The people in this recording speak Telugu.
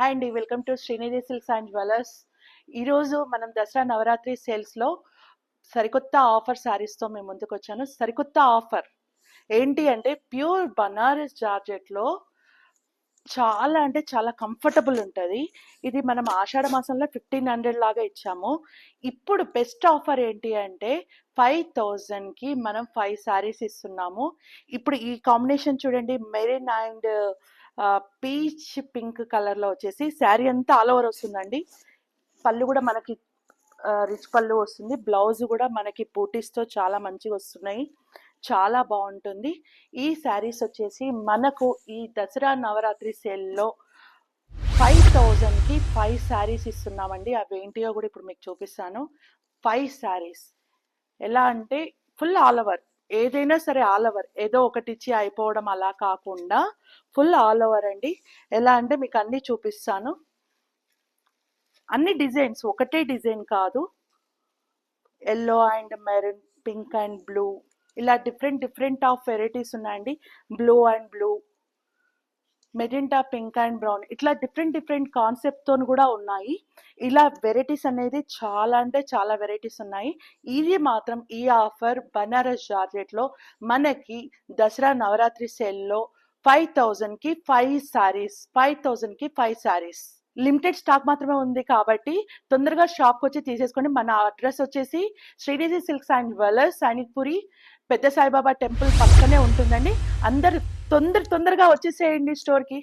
హాయ్ అండి, welcome to Srinidhi silks and jewellers. ఈరోజు మనం దసరా నవరాత్రి సేల్స్లో సరికొత్త ఆఫర్ శారీస్తో మేము ముందుకు వచ్చాను. సరికొత్త ఆఫర్ ఏంటి అంటే ప్యూర్ బనారస్ జార్జెట్లో చాలా అంటే చాలా కంఫర్టబుల్ ఉంటుంది. ఇది మనం ఆషాఢ మాసంలో 1500 లాగా ఇచ్చాము. ఇప్పుడు బెస్ట్ ఆఫర్ ఏంటి అంటే 5000కి మనం 5 శారీస్ ఇస్తున్నాము. ఇప్పుడు ఈ కాంబినేషన్ చూడండి, మెరిన్ అండ్ పీచ్ పింక్ కలర్లో వచ్చేసి శారీ అంతా ఆల్ ఓవర్ వస్తుందండి. పళ్ళు కూడా మనకి రిచ్ పళ్ళు వస్తుంది. బ్లౌజ్ కూడా మనకి బూటీస్తో చాలా మంచిగా వస్తున్నాయి. చాలా బాగుంటుంది. ఈ శారీస్ వచ్చేసి మనకు ఈ దసరా నవరాత్రి సేల్లో 5000కి 5 శారీస్ ఇస్తున్నామండి. అవి ఏంటియో కూడా ఇప్పుడు మీకు చూపిస్తాను. 5 శారీస్ ఎలా అంటే ఫుల్ ఆల్ ఓవర్, ఏదైనా సరే ఆల్ ఓవర్, ఏదో ఒకటి ఇచ్చి అయిపోవడం అలా కాకుండా ఫుల్ ఆల్ ఓవర్ అండి. ఎలా అంటే మీకు అన్ని చూపిస్తాను. అన్ని డిజైన్స్, ఒకటే డిజైన్ కాదు. Yellow and maroon, pink and blue, ఇలా డిఫరెంట్ ఆఫ్ వెరైటీస్ ఉన్నాయండి. Blue and blue, magenta pink and brown, ఇట్లా డిఫరెంట్ కాన్సెప్ట్తో కూడా ఉన్నాయి. ఇలా వెరైటీస్ అనేది చాలా అంటే చాలా వెరైటీస్ ఉన్నాయి. ఇది మాత్రం ఈ ఆఫర్ బనారస్ జార్జెట్లో మనకి దసరా నవరాత్రి సేల్లో 5000కి 5 శారీస్, 5000కి 5 శారీస్. లిమిటెడ్ స్టాక్ మాత్రమే ఉంది కాబట్టి తొందరగా షాప్కి వచ్చి తీసేసుకోండి. మన అడ్రస్ వచ్చేసి Srinidhi silks and jewellers, Sainikpuri, పెద్ద సాయిబాబా టెంపుల్ పక్కనే ఉంటుందండి. అందరు తొందరగా వచ్చేసేయండి స్టోర్కి.